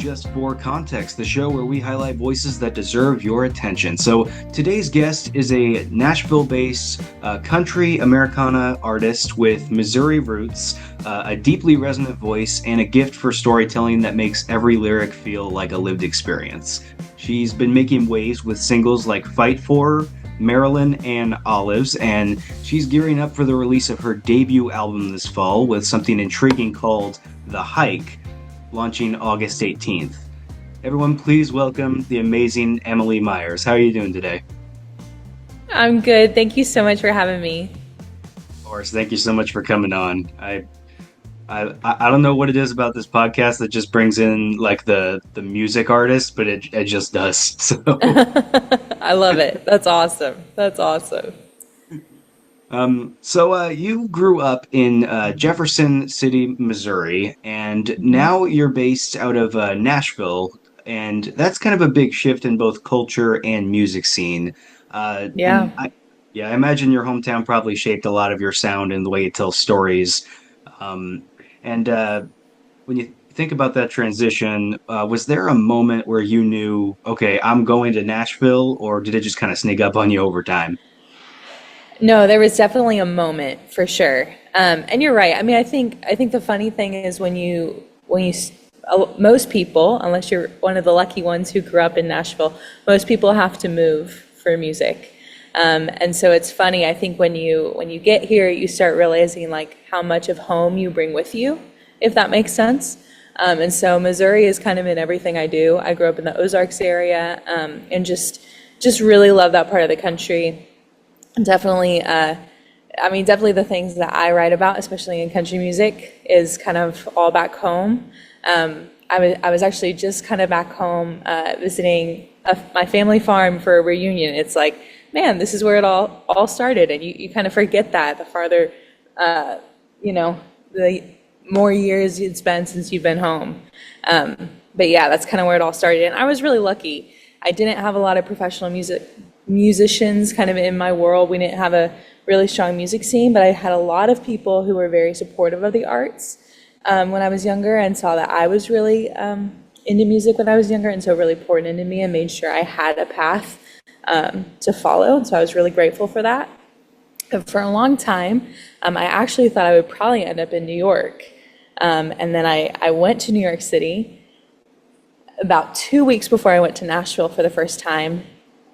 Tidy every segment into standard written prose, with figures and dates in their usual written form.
Just for Context, the show where we highlight voices that deserve your attention. So today's guest is a Nashville-based country Americana artist with Missouri roots, a deeply resonant voice, and a gift for storytelling that makes every lyric feel like a lived experience. She's been making waves with singles like Fight For, Marilyn, and Olives, and she's gearing up for the release of her debut album this fall with something intriguing called The Hike, launching August 18th. Everyone, please welcome the amazing Emily Myers. How are you doing today? I'm good. Thank you so much for having me. Of course, thank you so much for coming on. I don't know what it is about this podcast that just brings in like the music artist, but it just does. So I love it. That's awesome. That's awesome. So you grew up in Jefferson City, Missouri, and now you're based out of Nashville, and that's kind of a big shift in both culture and music scene. Yeah. Yeah, I imagine your hometown probably shaped a lot of your sound and the way you tell stories. Um, and when you think about that transition, was there a moment where you knew, okay, I'm going to Nashville, or did it just kind of sneak up on you over time? No, there was definitely a moment for sure. And you're right. I mean, I think the funny thing is most people, unless you're one of the lucky ones who grew up in Nashville, most people have to move for music. And so it's funny. I think when you get here, you start realizing like how much of home you bring with you, if that makes sense. And so Missouri is kind of in everything I do. I grew up in the Ozarks area, and just really love that part of the country. Definitely, definitely the things that I write about, especially in country music, is kind of all back home. I was actually just kind of back home visiting my family farm for a reunion. It's like, man, this is where it all started, and you kind of forget that the farther, the more years it's been since you've been home. But yeah, that's kind of where it all started, and I was really lucky. I didn't have a lot of professional musicians kind of in my world. We didn't have a really strong music scene, but I had a lot of people who were very supportive of the arts when I was younger, and saw that I was really into music when I was younger, and so really poured into me and made sure I had a path to follow. And so I was really grateful for that. And for a long time, I actually thought I would probably end up in New York. And then I went to New York City about 2 weeks before I went to Nashville for the first time,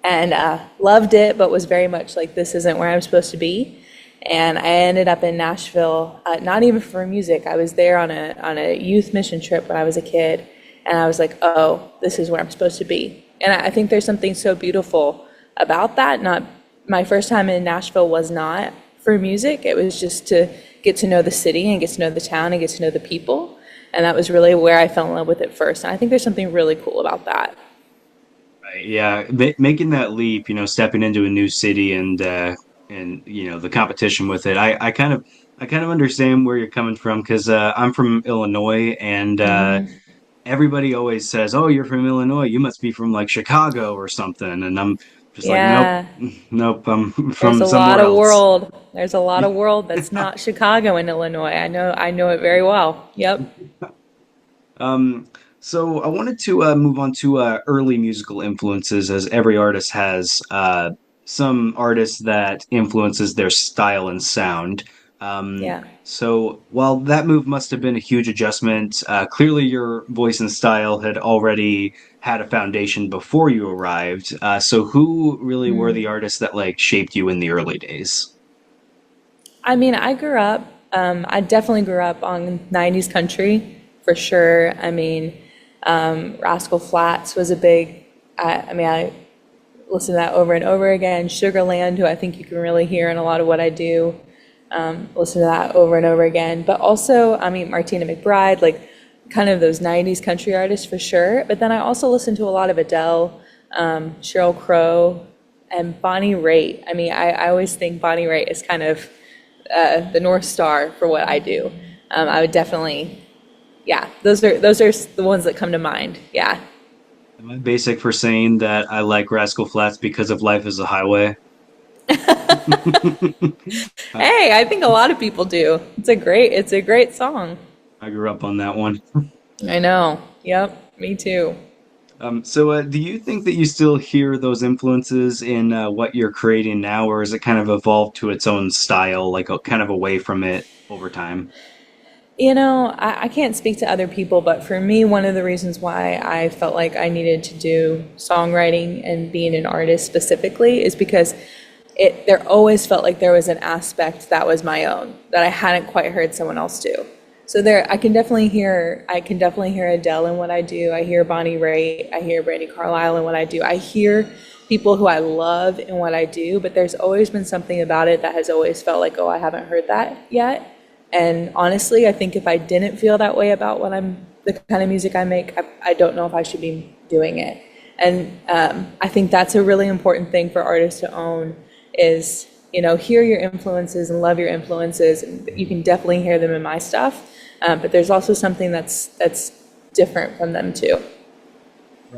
and loved it, but was very much like, this isn't where I'm supposed to be. And I ended up in Nashville, not even for music. I was there on a youth mission trip when I was a kid, and I was like, oh, this is where I'm supposed to be. And I think there's something so beautiful about that. Not my first time in Nashville was not for music. It was just to get to know the city and get to know the town and get to know the people. And that was really where I fell in love with it first. And I think there's something really cool about that. Right, yeah, making that leap, stepping into a new city and the competition with it. I kind of understand where you're coming from because I'm from Illinois, and everybody always says, "Oh, you're from Illinois. You must be from like Chicago or something." And I'm just like, "Nope, Yeah, nope. I'm there's from a lot somewhere of else." world. There's a lot of world that's not Chicago and Illinois. I know it very well. Yep. Um, so I wanted to move on to early musical influences, as every artist has some artists that influences their style and sound. Yeah. So while that move must have been a huge adjustment, clearly your voice and style had already had a foundation before you arrived. So who really were the artists that like shaped you in the early days? I mean, I definitely grew up on 90s country for sure. I mean, Rascal Flatts was a big, I listen to that over and over again. Sugarland, who I think you can really hear in a lot of what I do, listen to that over and over again. But also, I mean, Martina McBride, like kind of those 90s country artists for sure. But then I also listen to a lot of Adele, Sheryl Crow, and Bonnie Raitt. I mean, I always think Bonnie Raitt is kind of the North Star for what I do. I would definitely, yeah, those are the ones that come to mind. Yeah. Am I basic for saying that I like Rascal Flatts because of Life is a Highway? I, Hey, I think a lot of people do. It's a great song. I grew up on that one. I know. Yep. Me too. So, do you think that you still hear those influences in what you're creating now, or is it kind of evolved to its own style, like kind of away from it over time? I can't speak to other people, but for me, one of the reasons why I felt like I needed to do songwriting and being an artist specifically is because there always felt like there was an aspect that was my own that I hadn't quite heard someone else do. So I can definitely hear Adele in what I do. I hear Bonnie Raitt, I hear Brandy Carlisle in what I do. I hear people who I love in what I do, but there's always been something about it that has always felt like, oh, I haven't heard that yet. And honestly, I think if I didn't feel that way about the kind of music I make, I don't know if I should be doing it. And I think that's a really important thing for artists to own is, hear your influences and love your influences. And you can definitely hear them in my stuff, but there's also something that's different from them too.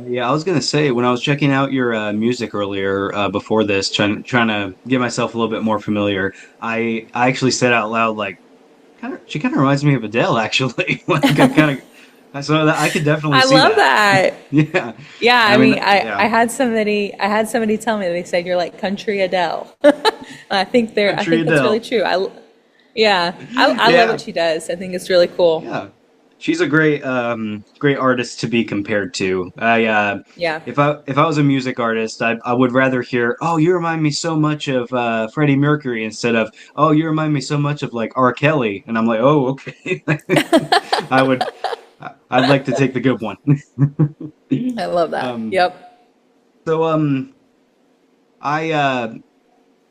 Yeah, I was gonna say when I was checking out your music earlier before this, trying to get myself a little bit more familiar, I actually said out loud like, she kind of reminds me of Adele actually. Like I kind of, so that I could definitely I see love that. that. Yeah, Yeah, I I mean, mean, I yeah, had somebody tell me, they said you're like country Adele. I country think that's really Adele. true. Yeah, I love Yeah, what she does. I think it's really cool. yeah. She's a great artist to be compared to. Yeah. If I was a music artist, I would rather hear, "Oh, you remind me so much of Freddie Mercury," instead of, "Oh, you remind me so much of like R. Kelly," and I'm like, "Oh, okay." I would, I'd like to take the good one. I love that. Um, Yep. so, I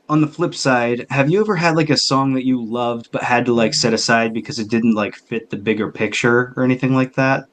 on the flip side, have you ever had like a song that you loved but had to like set aside because it didn't like fit the bigger picture or anything like that?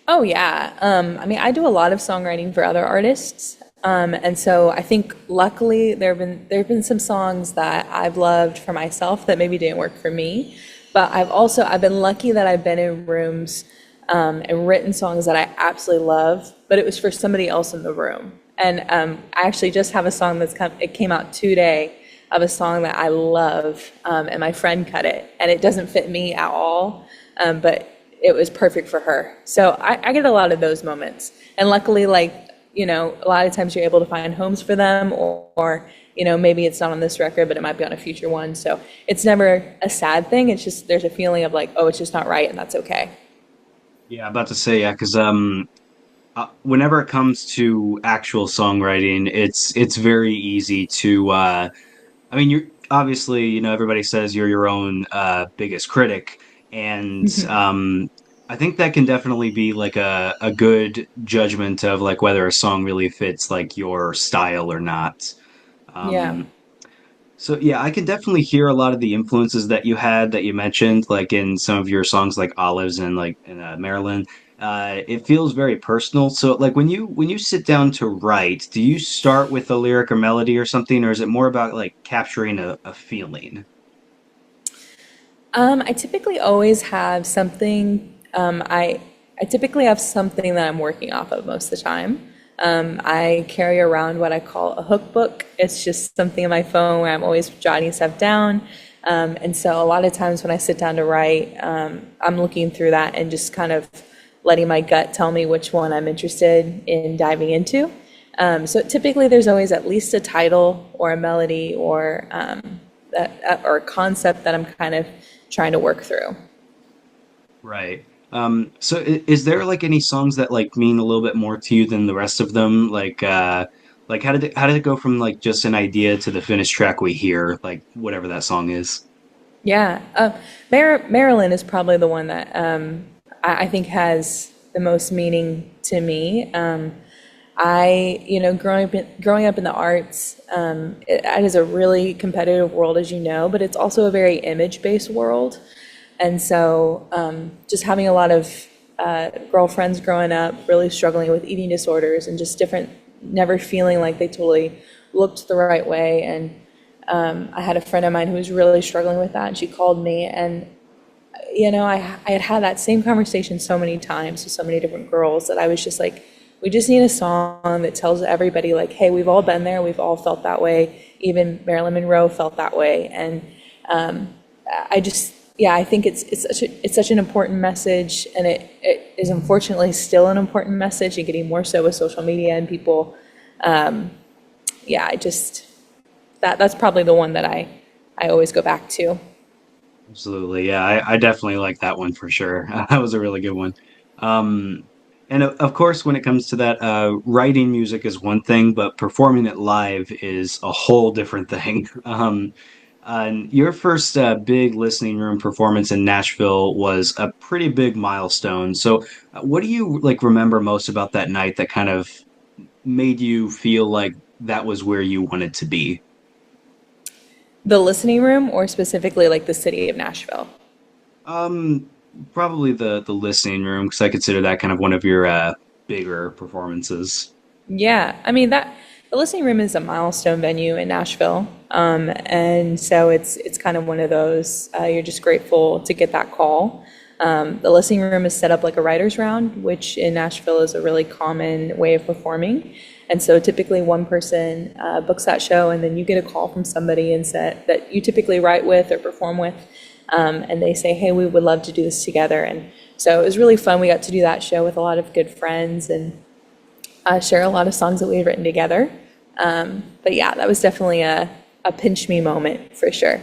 Oh yeah. I mean, I do a lot of songwriting for other artists. And so I think luckily there have been some songs that I've loved for myself that maybe didn't work for me. But I've been lucky that I've been in rooms and written songs that I absolutely love, but it was for somebody else in the room. And I actually just have a song it came out today of a song that I love, and my friend cut it, and it doesn't fit me at all, but it was perfect for her. So I get a lot of those moments, and luckily, like a lot of times you're able to find homes for them, or maybe it's not on this record, but it might be on a future one. So it's never a sad thing. It's just there's a feeling of like, oh, it's just not right, and that's okay. Yeah, about to say yeah, because whenever it comes to actual songwriting, it's very easy to. I mean, you're obviously, everybody says you're your own biggest critic, and I think that can definitely be like a good judgment of like whether a song really fits like your style or not. Yeah. Um, so yeah, I can definitely hear a lot of the influences that you had that you mentioned, like in some of your songs, like Olives and like in Maryland. It feels very personal. So like when you sit down to write, do you start with a lyric or melody or something, or is it more about like capturing a feeling? I typically always have something. I typically have something that I'm working off of most of the time. I carry around what I call a hook book. It's just something on my phone where I'm always jotting stuff down. And so a lot of times when I sit down to write, I'm looking through that and just kind of letting my gut tell me which one I'm interested in diving into. So typically there's always at least a title or a melody or a concept that I'm kind of trying to work through. Right. So is there like any songs that like mean a little bit more to you than the rest of them? Like how did it go from like just an idea to the finished track we hear, like whatever that song is? Yeah, Marilyn is probably the one that I think has the most meaning to me. Growing up in the arts, it is a really competitive world, as you know, but it's also a very image-based world. And so, just having a lot of girlfriends growing up, really struggling with eating disorders and just different, never feeling like they totally looked the right way. And I had a friend of mine who was really struggling with that, and she called me, and I had had that same conversation so many times with so many different girls that I was just like, we just need a song that tells everybody like, hey, we've all been there, we've all felt that way. Even Marilyn Monroe felt that way, and I just, yeah, I think it's such an important message, and it is unfortunately still an important message, and getting more so with social media and people. Yeah, I just that's probably the one that I always go back to. Absolutely. Yeah, I definitely like that one for sure. That was a really good one. Um, and of course, when it comes to that, writing music is one thing, but performing it live is a whole different thing. And your first big listening room performance in Nashville was a pretty big milestone. So, what do you like remember most about that night that kind of made you feel like that was where you wanted to be? The listening room, or specifically like the city of Nashville? Um, Probably the listening room because I consider that kind of one of your bigger performances. Yeah, I mean that the listening room is a milestone venue in Nashville, and so it's kind of one of those. You're just grateful to get that call. The listening room is set up like a writers' round, which in Nashville is a really common way of performing. And so typically one person books that show, and then you get a call from somebody and said that you typically write with or perform with, and they say, "Hey, we would love to do this together." And so it was really fun. We got to do that show with a lot of good friends and share a lot of songs that we had written together. But yeah, that was definitely a pinch me moment for sure.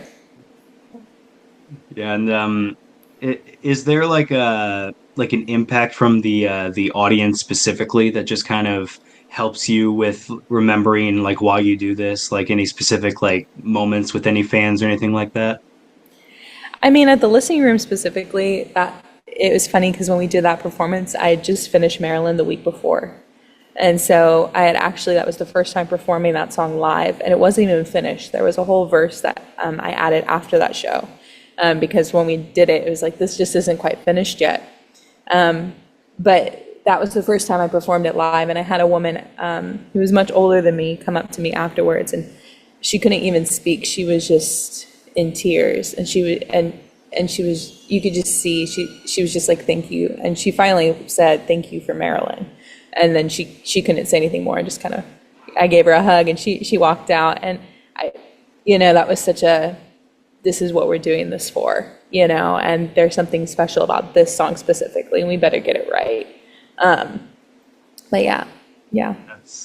Yeah, and is there like an impact from the audience specifically that just kind of helps you with remembering like why you do this, like any specific like moments with any fans or anything like that? I mean, at the listening room specifically, that it was funny because when we did that performance, I had just finished Maryland the week before. And so I had actually, that was the first time performing that song live, and it wasn't even finished. There was a whole verse that I added after that show, because when we did it, it was like, this just isn't quite finished yet. But that was the first time I performed it live, and I had a woman who was much older than me come up to me afterwards, and she couldn't even speak. She was just in tears, and she was, you could just see she was just like, thank you. And she finally said, thank you for Marilyn. And then she couldn't say anything more. I just kind of, I gave her a hug, and she walked out. And I, that was such a, this is what we're doing this for, and there's something special about this song specifically, and we better get it right. But yeah, yeah.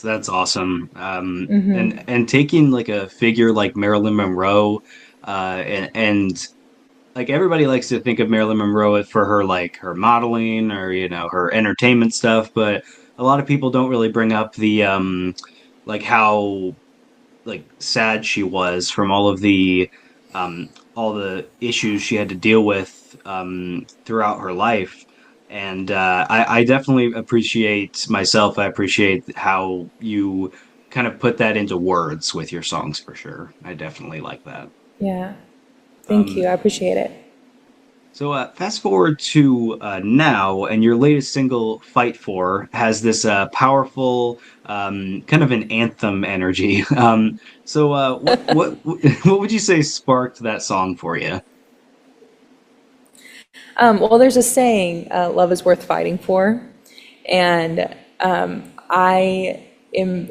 That's awesome. And taking like a figure like Marilyn Monroe, and like everybody likes to think of Marilyn Monroe for her like her modeling or her entertainment stuff, but a lot of people don't really bring up the like how like sad she was from all the issues she had to deal with throughout her life. And I definitely appreciate myself. I appreciate how you kind of put that into words with your songs for sure. I definitely like that. Yeah. Thank Um, you. I appreciate it. So fast forward to now, and your latest single, "Fight For," has this powerful kind of an anthem energy. So what what would you say sparked that song for you? Well, there's a saying, love is worth fighting for. And I am,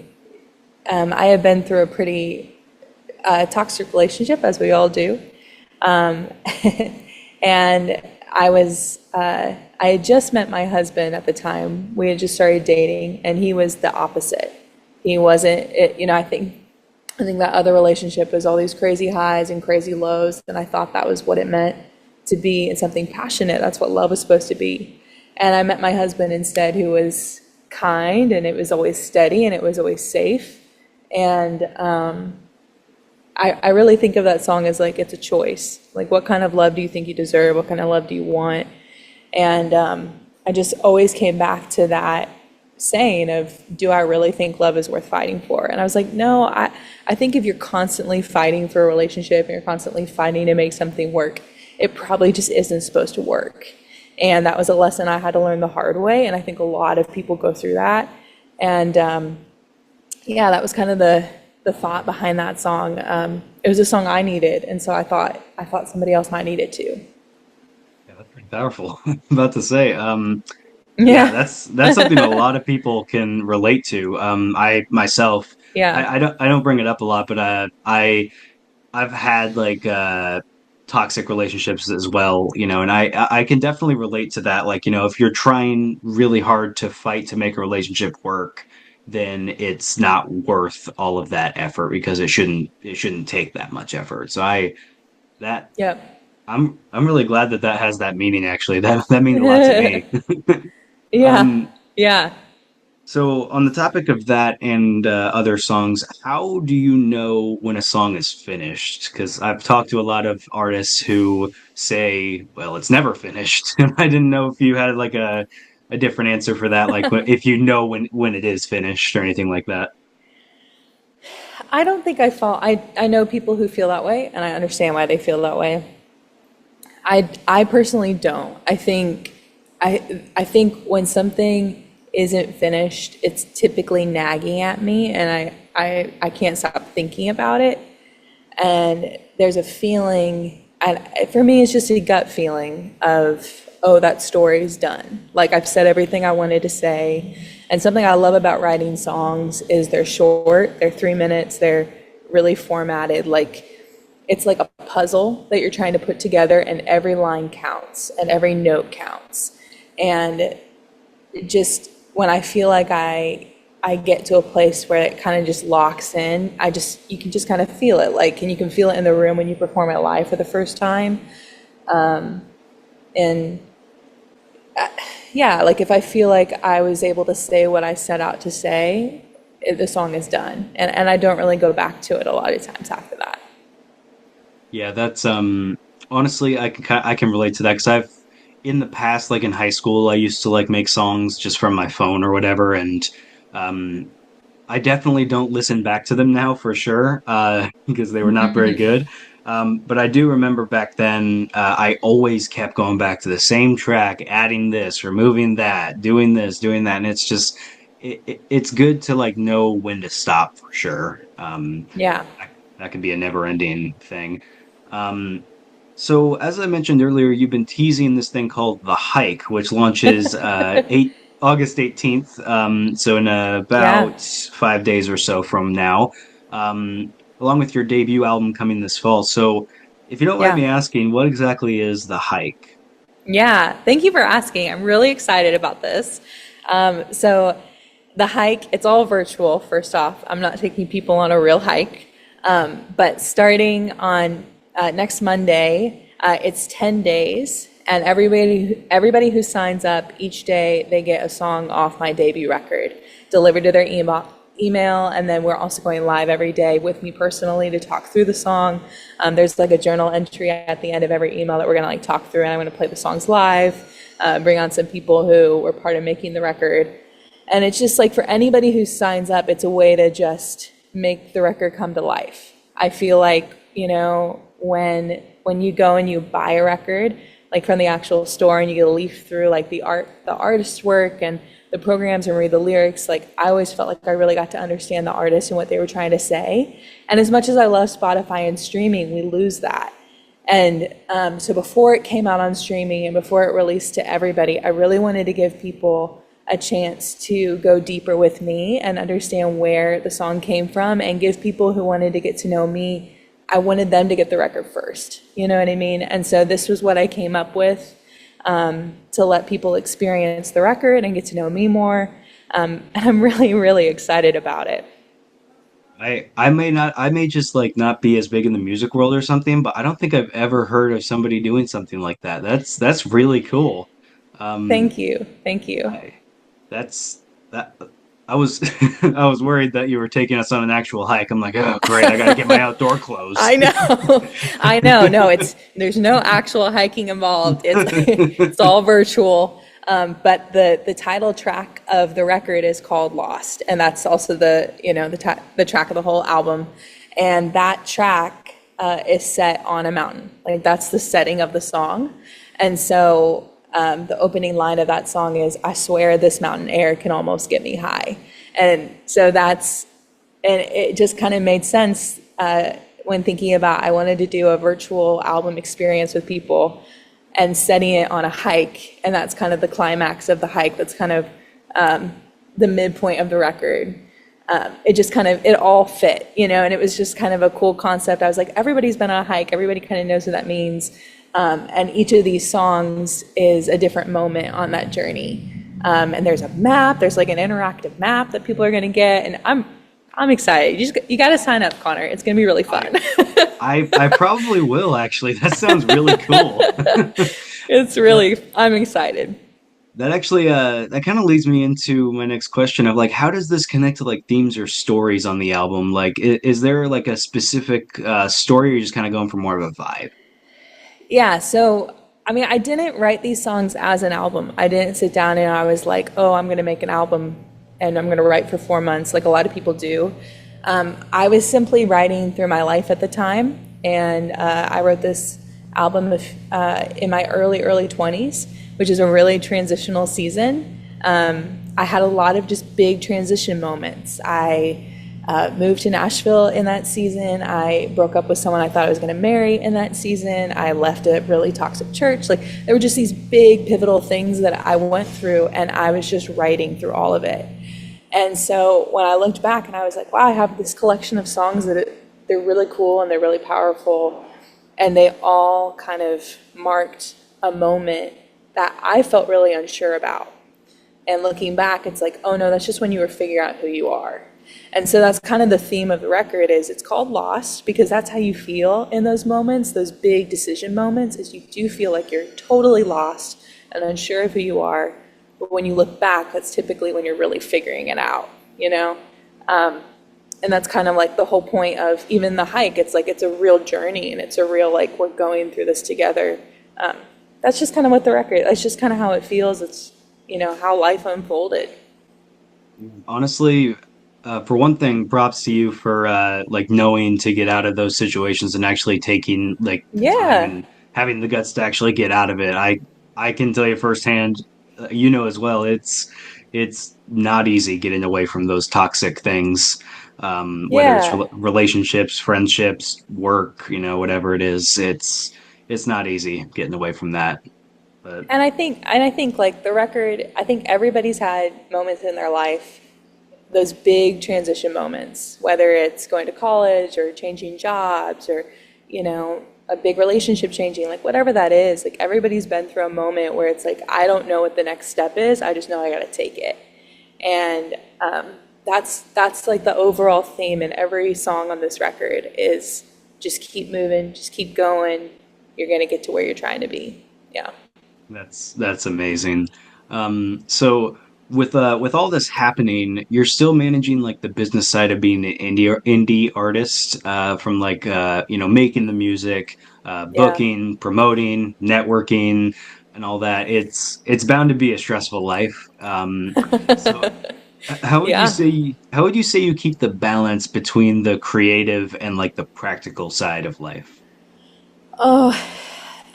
I have been through a pretty toxic relationship, as we all do. Um, and I had just met my husband at the time. We had just started dating, and he was the opposite. He wasn't, I think that other relationship was all these crazy highs and crazy lows, and I thought that was what it meant to be in something passionate. That's what love was supposed to be. And I met my husband instead, who was kind, and it was always steady, and it was always safe. And I really think of that song as like it's a choice. Like, what kind of love do you think you deserve? What kind of love do you want? And I just always came back to that saying of, do I really think love is worth fighting for? And I was like, no, I think if you're constantly fighting for a relationship and you're constantly fighting to make something work, it probably just isn't supposed to work. And that was a lesson I had to learn the hard way. And I think a lot of people go through that. And yeah, that was kind of the thought behind that song. It was a song I needed, and so I thought somebody else might need it too. Yeah, that's pretty powerful. About to say, yeah, Yeah, that's something a lot of people can relate to. I myself, yeah. I don't bring it up a lot, but I've had like toxic relationships as well, and I can definitely relate to that. Like, if you're trying really hard to fight to make a relationship work, then it's not worth all of that effort because it shouldn't take that much effort. So that Yep. I'm really glad that that has that meaning actually. That means a lot to me. Yeah. Um, Yeah. so, on the topic of that and other songs, how do you know when a song is finished? Because I've talked to a lot of artists who say, "Well, it's never finished," and I didn't know if you had like a different answer for that, like if you know when it is finished or anything like that. I don't think I fall. I know people who feel that way, and I understand why they feel that way. I personally don't. I think when something isn't finished, it's typically nagging at me, and I can't stop thinking about it. And there's a feeling, and for me, it's just a gut feeling of, oh, that story's done. Like I've said everything I wanted to say. And something I love about writing songs is they're short, they're 3 minutes, they're really formatted. Like it's like a puzzle that you're trying to put together, and every line counts and every note counts. And just when I feel like I get to a place where it kind of just locks in, you can just kind of feel it, like, and you can feel it in the room when you perform it live for the first time. And yeah, like if I feel like I was able to say what I set out to say, the song is done, and I don't really go back to it a lot of times after that. Yeah, that's honestly, I can relate to that because I've in the past, like in high school, I used to like make songs just from my phone or whatever, and um, I definitely don't listen back to them now for sure, because they were not very good. But I do remember back then, I always kept going back to the same track, adding this, removing that, doing this, doing that, and it's just it's good to like know when to stop for sure. Yeah. That can be a never-ending thing. Um, so, as I mentioned earlier, you've been teasing this thing called The Hike, which launches August 18th. So, in Yeah. about 5 days or so from now, along with your debut album coming this fall. So, if you don't mind Yeah. me asking, what exactly is The Hike? Yeah, thank you for asking. I'm really excited about this. So the hike, it's all virtual, first off. I'm not taking people on a real hike. But starting on next Monday, it's 10 days. And everybody who signs up each day, they get a song off my debut record delivered to their email, and then we're also going live every day with me personally to talk through the song. There's like a journal entry at the end of every email that we're gonna like talk through, and I'm gonna play the songs live, bring on some people who were part of making the record. And it's just like for anybody who signs up, it's a way to just make the record come to life. I feel like, when you go and you buy a record, like from the actual store, and you get to leaf through like the artist's work and the programs and read the lyrics, like I always felt like I really got to understand the artist and what they were trying to say. And as much as I love Spotify and streaming, we lose that. And so before it came out on streaming and before it released to everybody, I really wanted to give people a chance to go deeper with me and understand where the song came from, and give people who wanted to get to know me, I wanted them to get the record first. You know what I mean? And so this was what I came up with, to let people experience the record and get to know me more. And I'm really, really excited about it. I may just like not be as big in the music world or something, but I don't think I've ever heard of somebody doing something like that. That's really cool. Um, Thank you. Thank you. I That's that. I was I was worried that you were taking us on an actual hike. I'm like, oh, great! I got to get my outdoor clothes. I know. I know. No, there's no actual hiking involved. It's all virtual. But the title track of the record is called Lost, and that's also the track of the whole album. And that track is set on a mountain. Like that's the setting of the song. And so the opening line of that song is, "I swear this mountain air can almost get me high." And so and it just kind of made sense when thinking about I wanted to do a virtual album experience with people and setting it on a hike, and that's kind of the climax of the hike. That's kind of the midpoint of the record. It just kind of, it all fit, and it was just kind of a cool concept. I was like, everybody's been on a hike, everybody kind of knows what that means. And each of these songs is a different moment on that journey. And there's a map, there's like an interactive map that people are going to get. And I'm excited. You got to sign up, Connor. It's going to be really fun. I probably will actually. That sounds really cool. I'm excited. That actually that kind of leads me into my next question of like how does this connect to like themes or stories on the album? Like is there like a specific story or you're just kind of going for more of a vibe? Yeah, so I mean, I didn't write these songs as an album. I didn't sit down and I was like, oh, I'm going to make an album and I'm going to write for 4 months like a lot of people do. I was simply writing through my life at the time, and I wrote this album in my early 20s, which is a really transitional season. I had a lot of just big transition moments. I moved to Nashville in that season. I broke up with someone I thought I was going to marry in that season. I left a really toxic church. Like there were just these big pivotal things that I went through, and I was just writing through all of it. And so when I looked back and I was like, wow, I have this collection of songs that they're really cool and they're really powerful. And they all kind of marked a moment that I felt really unsure about. And looking back, it's like, oh no, that's just when you were figuring out who you are. And so that's kind of the theme of the record. Is it's called Lost because that's how you feel in those moments, those big decision moments, is you do feel like you're totally lost and unsure of who you are. But when you look back, that's typically when you're really figuring it out, And that's kind of like the whole point of even the hike. It's like it's a real journey and it's a real like we're going through this together. That's just kind of what the record. That's just kind of how it feels. It's how life unfolded. Honestly, for one thing, props to you for like knowing to get out of those situations and actually taking like the time Yeah. and having the guts to actually get out of it. I can tell you firsthand, as well. It's not easy getting away from those toxic things, whether it's Yeah. relationships, friendships, work, whatever it is. It's not easy getting away from that. But And I think like the record, I think everybody's had moments in their life, those big transition moments, whether it's going to college or changing jobs or, a big relationship changing, like whatever that is, like everybody's been through a moment where it's like, I don't know what the next step is. I just know I got to take it. And that's like the overall theme in every song on this record is just keep moving, just keep going. You're going to get to where you're trying to be. Yeah. that's amazing. So with all this happening, you're still managing like the business side of being an indie artist, from like making the music, Yeah. booking, promoting, networking, and all that. It's bound to be a stressful life. So Yeah. how would you say you keep the balance between the creative and like the practical side of life? Oh,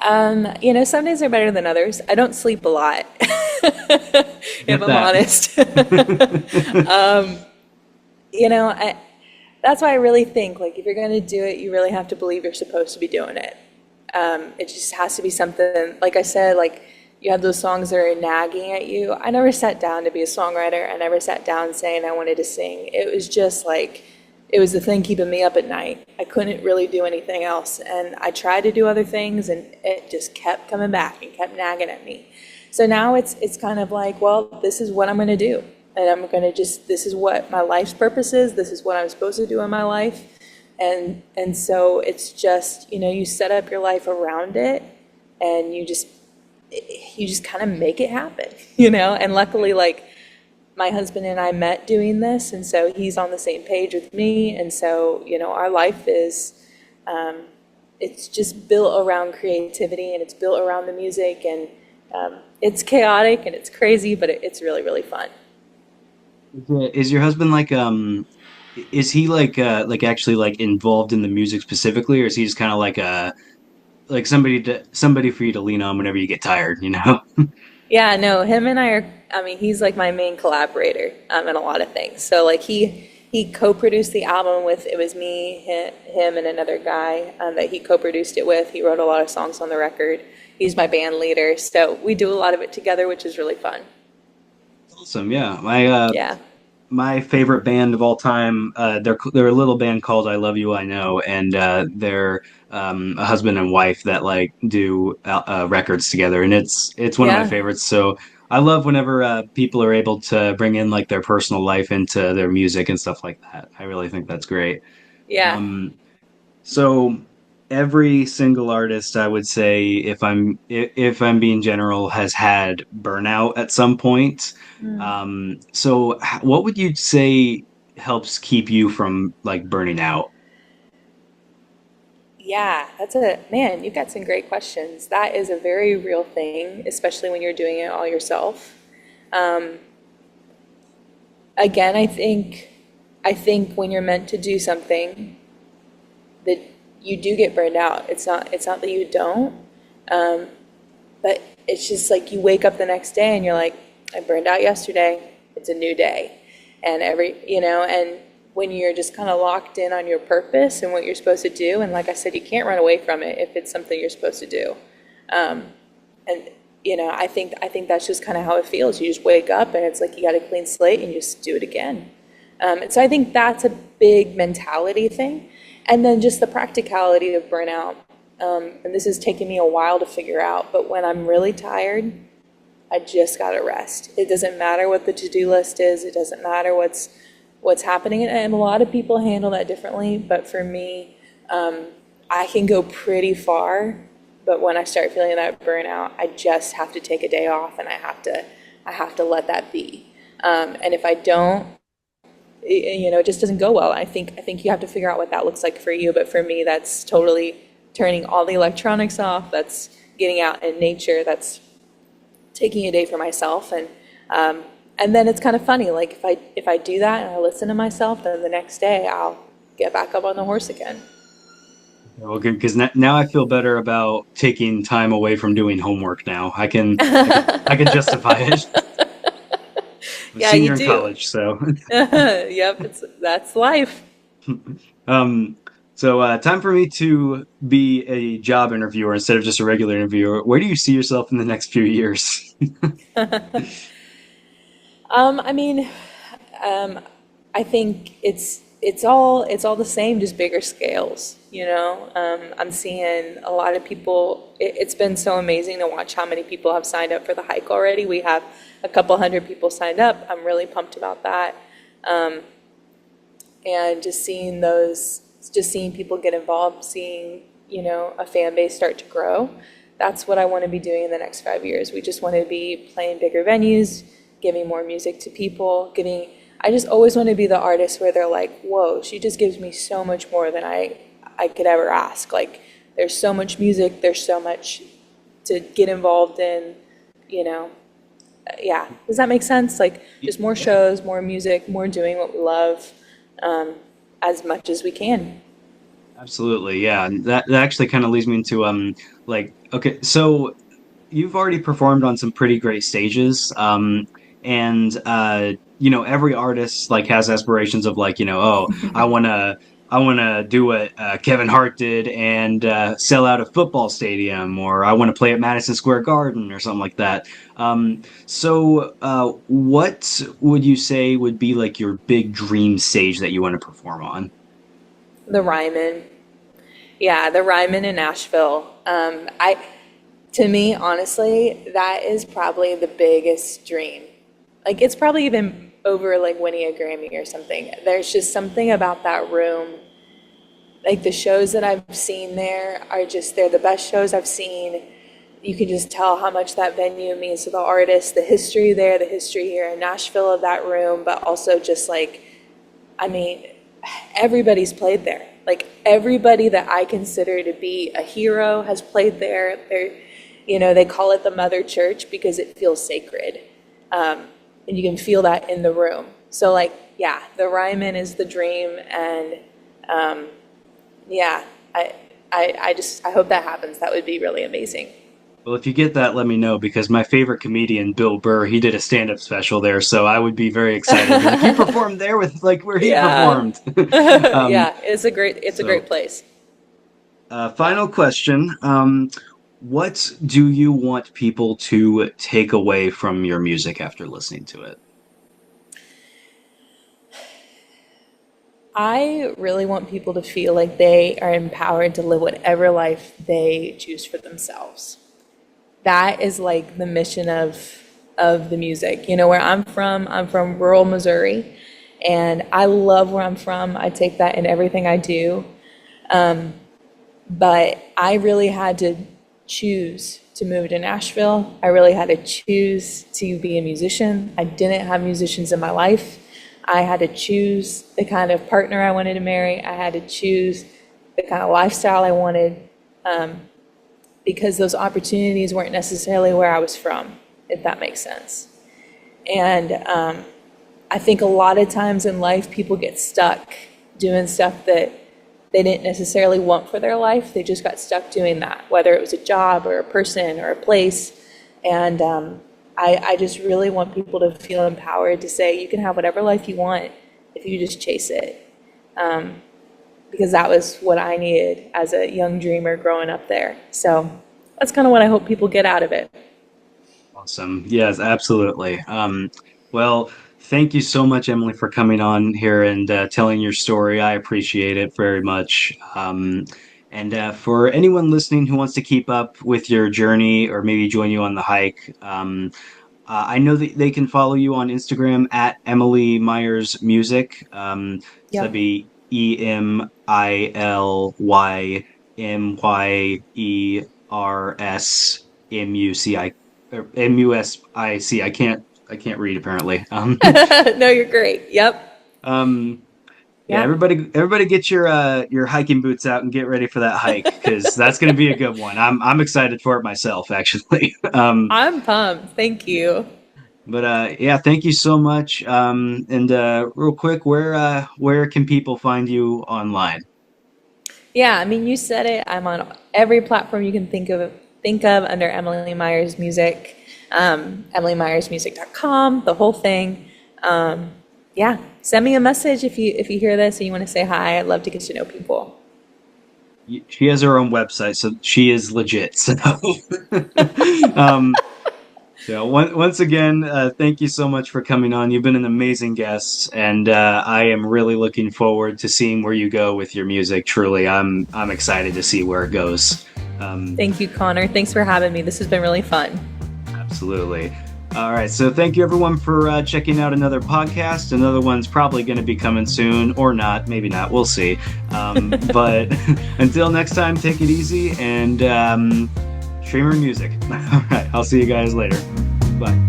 some days are better than others. I don't sleep a lot, if Get I'm that. honest. I, that's why I really think like if you're going to do it, you really have to believe you're supposed to be doing it. It just has to be something, like I said, like you have those songs that are nagging at you. I never sat down to be a songwriter. I never sat down saying I wanted to sing. It was just like, it was the thing keeping me up at night. I couldn't really do anything else. And I tried to do other things and it just kept coming back and kept nagging at me. So now it's kind of like, well, this is what I'm going to do. And I'm going to this is what my life's purpose is. This is what I'm supposed to do in my life. And so it's just, you set up your life around it and you just kind of make it happen, And luckily, like my husband and I met doing this, and so he's on the same page with me, and so our life is, it's just built around creativity and it's built around the music, and it's chaotic and it's crazy, but it's really really fun. Is your husband like is he like actually like involved in the music specifically, or is he just kind of like a like somebody for you to lean on whenever you get tired, you know? Yeah, no, him and I are, I mean, he's like my main collaborator in a lot of things. So like he co-produced the album with, it was me, him and another guy that he co-produced it with. He wrote a lot of songs on the record. He's my band leader. So we do a lot of it together, which is really fun. Awesome. Yeah. My Yeah. my favorite band of all time. They're a little band called I Love You I Know, and they're a husband and wife that like do records together, and it's one of my Yeah, favorites. So I love whenever people are able to bring in like their personal life into their music and stuff like that. I really think that's great. yeah. Um, so every single artist, I would say, if I'm being general, has had burnout at some point. So what would you say helps keep you from like burning out? Yeah, that's a man, you've got some great questions. That is a very real thing, especially when you're doing it all yourself. Again, I think when you're meant to do something that you do get burned out. It's not that you don't, but it's just like you wake up the next day and you're like, I burned out yesterday. It's a new day. And and when you're just kind of locked in on your purpose and what you're supposed to do, and like I said, you can't run away from it if it's something you're supposed to do. And I think that's just kind of how it feels. You just wake up and it's like you got a clean slate and you just do it again. And so I think that's a big mentality thing. And then just the practicality of burnout. And this has taken me a while to figure out, but when I'm really tired, I just gotta rest. It doesn't matter what the to-do list is. It doesn't matter what's happening. And a lot of people handle that differently, but for me, I can go pretty far, but when I start feeling that burnout, I just have to take a day off and I have to let that be. And if I don't, it just doesn't go well. I think you have to figure out what that looks like for you. But for me, that's totally turning all the electronics off. That's getting out in nature. That's taking a day for myself. And then it's kind of funny. Like if I do that and I listen to myself, then the next day I'll get back up on the horse again. Well, good, because now I feel better about taking time away from doing homework now. I can justify it. I'm a Yeah, you senior in do. college, so Yep, that's life. um, time for me to be a job interviewer instead of just a regular interviewer. Where do you see yourself in the next few years? I mean, um, I think it's all the same, just bigger scales. I'm seeing a lot of people. It's been so amazing to watch how many people have signed up for the hike already. We have a couple hundred people signed up. I'm really pumped about that. Um, and just seeing people get involved, seeing a fan base start to grow. That's what I want to be doing in the next 5 years. We just want to be playing bigger venues, giving more music to people, giving. I just always want to be the artist where they're like, "Whoa, she just gives me so much more than I could ever ask." Like, there's so much music, there's so much to get involved in. You know, yeah. Does that make sense? Like, just more Yeah. shows, more music, more doing what we love, um, as much as we can. Absolutely, yeah. And that actually kind of leads me into like okay, so you've already performed on some pretty great stages, and every artist like has aspirations of like oh I wanna do what Kevin Hart did and sell out a football stadium, or I want to play at Madison Square Garden or something like that. What would you say would be like your big dream stage that you want to perform on? The Ryman. Yeah, the Ryman in Nashville. To me, honestly, that is probably the biggest dream. Like, it's probably even over like winning a Grammy or something. There's just something about that room. Like, the shows that I've seen there they're the best shows I've seen. You can just tell how much that venue means to the artist, the history there, the history here in Nashville of that room, but also just like, I mean, everybody's played there. Like, everybody that I consider to be a hero has played there. They call it the Mother Church because it feels sacred. And you can feel that in the room. So, like, yeah, the Ryman is the dream. And yeah, I hope that happens. That would be really amazing. Well, if you get that, let me know because my favorite comedian, Bill Burr, he did a stand-up special there, so I would be very excited. Be like, you performed there with like where he Yeah. performed. um, Yeah, it's a great so, place. Final question: what do you want people to take away from your music after listening to it? I really want people to feel like they are empowered to live whatever life they choose for themselves. That is like the mission of the music. You know, where I'm from rural Missouri, and I love where I'm from. I take that in everything I do. But I really had to choose to move to Nashville. I really had to choose to be a musician. I didn't have musicians in my life. I had to choose the kind of partner I wanted to marry. I had to choose the kind of lifestyle I wanted, because those opportunities weren't necessarily where I was from, if that makes sense. And I think a lot of times in life, people get stuck doing stuff that they didn't necessarily want for their life. They just got stuck doing that, whether it was a job or a person or a place. And I just really want people to feel empowered to say you can have whatever life you want if you just chase it. Because that was what I needed as a young dreamer growing up there. So that's kind of what I hope people get out of it. Awesome. Yes, absolutely. Well, thank you so much, Emily, for coming on here and telling your story. I appreciate it very much. And for anyone listening who wants to keep up with your journey or maybe join you on the hike, I know that they can follow you on Instagram at Emily Myers Music. So that'd Yep. be EMILYMYERSMUCI or MUSIC. I can't read apparently. No, you're great. Yep. Um, yeah, Yeah. everybody get your hiking boots out and get ready for that hike because that's going to be a good one. I'm excited for it myself, actually. I'm pumped. Thank you. But yeah, thank you so much. And real quick, where can people find you online? Yeah, I mean, you said it. I'm on every platform you can think of under Emily Myers Music, EmilyMyersMusic.com, the whole thing. Yeah, send me a message if you hear this and you want to say hi. I'd love to get to know people. She has her own website, so she is legit. So, um, once again, thank you so much for coming on. You've been an amazing guest, and I am really looking forward to seeing where you go with your music. Truly, I'm excited to see where it goes. Thank you, Connor. Thanks for having me. This has been really fun. Absolutely. All right, so thank you everyone for checking out another podcast. Another one's probably going to be coming soon, or not, maybe not. We'll see. But until next time, take it easy and streamer music. All right, I'll see you guys later. Bye.